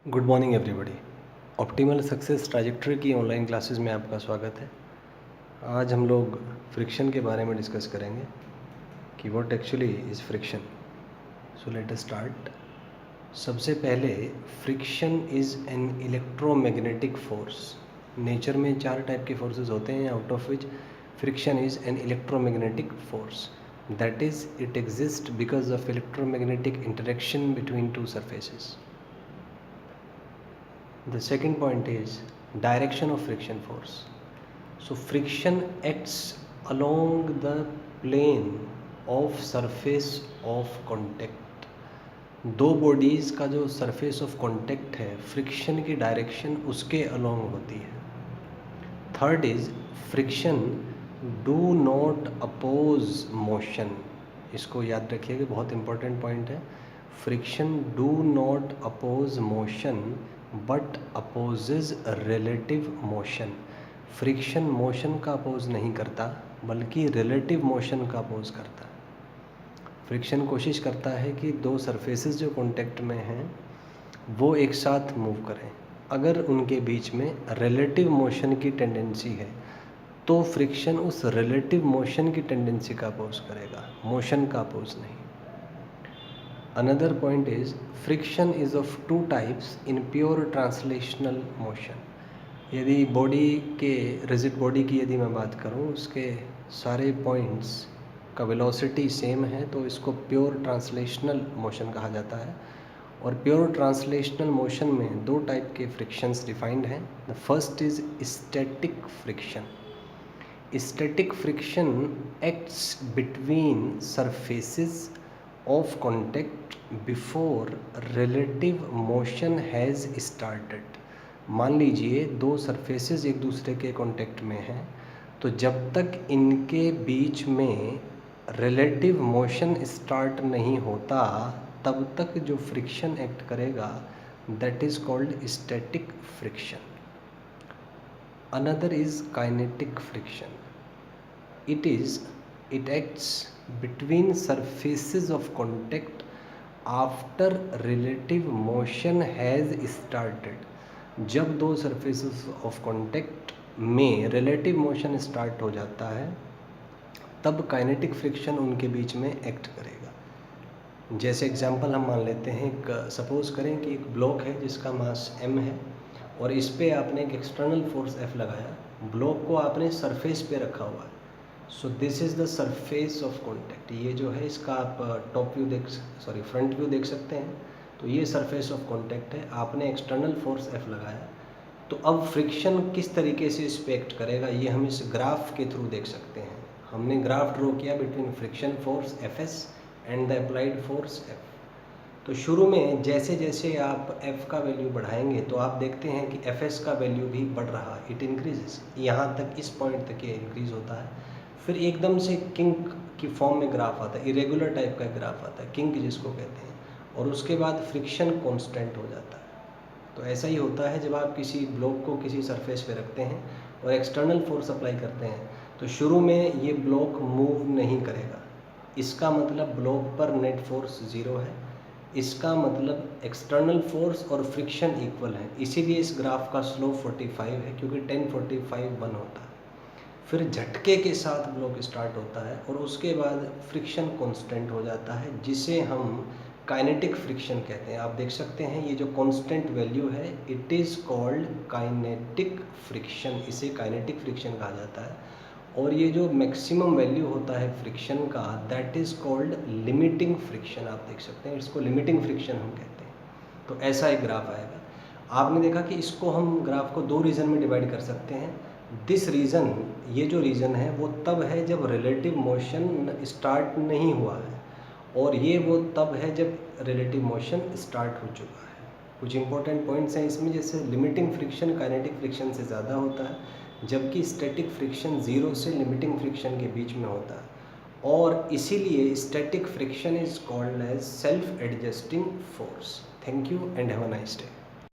Good morning everybody. Optimal success trajectory की online classes में आपका स्वागत है। आज हम लोग फ्रिक्शन के बारे में डिस्कस करेंगे कि what actually is friction. So let us start. सबसे पहले friction is an electromagnetic force. Nature में 4 टाइप के फोर्सेस होते हैं, out of which friction is an electromagnetic force. That is it exist because of electromagnetic interaction between two surfaces. The second point is direction of friction force. So friction acts along the plane of surface of contact. दो bodies का जो surface of contact है, friction की direction उसके along होती है. Third is friction do not oppose motion. इसको याद रखिएगा, बहुत इंपॉर्टेंट पॉइंट है. Friction do not oppose motion but opposes relative motion. Friction motion का अपोज नहीं करता बल्कि रिलेटिव मोशन का अपोज करता है. फ्रिक्शन कोशिश करता है कि दो सरफेसेस जो कांटेक्ट में हैं वो एक साथ मूव करें. अगर उनके बीच में रिलेटिव मोशन की टेंडेंसी है तो फ्रिक्शन उस रिलेटिव मोशन की टेंडेंसी का अपोज करेगा, मोशन का अपोज नहीं. Another point is friction is of two types in pure translational motion. यदि बॉडी के रिजिड बॉडी की यदि मैं बात करूं, उसके सारे पॉइंट्स का वेलोसिटी सेम है तो इसको प्योर ट्रांसलेशनल मोशन कहा जाता है. और प्योर ट्रांसलेशनल मोशन में दो टाइप के फ्रिक्शंस डिफाइंड हैं. The first is static friction. Static friction acts between surfaces of contact before relative motion has started. मान लीजिए दो सरफेसेस एक दूसरे के कांटेक्ट में हैं, तो जब तक इनके बीच में रिलेटिव मोशन स्टार्ट नहीं होता तब तक जो फ्रिक्शन एक्ट करेगा that is called static friction. Another is kinetic friction. it acts between surfaces of contact after relative motion has started. जब दो surfaces of contact में relative motion start हो जाता है तब काइनेटिक फ्रिक्शन उनके बीच में एक्ट करेगा. जैसे एग्जांपल हम मान लेते हैं, सपोज करें कि एक ब्लॉक है जिसका मास m है और इस पे आपने एक एक्सटर्नल फोर्स F लगाया. ब्लॉक को आपने सरफेस पे रखा हुआ है. So this is the surface of contact. ये जो है इसका आप फ्रंट व्यू देख सकते हैं. तो ये सरफेस ऑफ कॉन्टैक्ट है. आपने एक्सटर्नल फोर्स F लगाया. तो अब फ्रिक्शन किस तरीके से इस पे एक्ट करेगा ये हम इस ग्राफ के थ्रू देख सकते हैं. हमने ग्राफ ड्रॉ किया between friction force Fs and the applied force F. तो शुरू में जैसे जैसे आप F का वैल्यू बढ़ाएंगे तो आप देखते हैं कि Fs का वैल्यू भी बढ़ रहा है. It increases. यहाँ तक इस पॉइंट तक ये इंक्रीज होता है. फिर एकदम से किंक की फॉर्म में ग्राफ आता है, इरेगुलर टाइप का ग्राफ आता है, किंक जिसको कहते हैं. और उसके बाद फ्रिक्शन कांस्टेंट हो जाता है. तो ऐसा ही होता है जब आप किसी ब्लॉक को किसी सरफेस पे रखते हैं और एक्सटर्नल फोर्स अप्लाई करते हैं तो शुरू में ये ब्लॉक मूव नहीं करेगा. इसका मतलब ब्लॉक पर नेट फोर्स 0 है. इसका मतलब एक्सटर्नल फोर्स और फ्रिक्शन इक्वल है. इसीलिए इस ग्राफ का स्लोप 45 है क्योंकि 10-45 1 होता है. फिर झटके के साथ ब्लॉक स्टार्ट होता है और उसके बाद फ्रिक्शन कांस्टेंट हो जाता है जिसे हम काइनेटिक फ्रिक्शन कहते हैं. आप देख सकते हैं ये जो कांस्टेंट वैल्यू है it is called kinetic friction. इसे काइनेटिक फ्रिक्शन कहा जाता है. और ये जो मैक्सिमम वैल्यू होता है फ्रिक्शन का that is called limiting friction. आप देख सकते हैं इसको लिमिटिंग फ्रिक्शन हम कहते हैं. तो ऐसा एक ग्राफ आएगा. आपने देखा कि इसको हम ग्राफ को 2 रीजन में डिवाइड कर सकते हैं. दिस रीज़न, ये जो रीज़न है वो तब है जब रिलेटिव मोशन स्टार्ट नहीं हुआ है और ये वो तब है जब रिलेटिव मोशन स्टार्ट हो चुका है. कुछ इंपॉर्टेंट पॉइंट्स हैं इसमें, जैसे लिमिटिंग फ्रिक्शन काइनेटिक फ्रिक्शन से ज़्यादा होता है जबकि स्टैटिक फ्रिक्शन 0 से लिमिटिंग फ्रिक्शन के बीच में होता है. और इसीलिए static friction is called as self adjusting force. Thank you and have a nice day.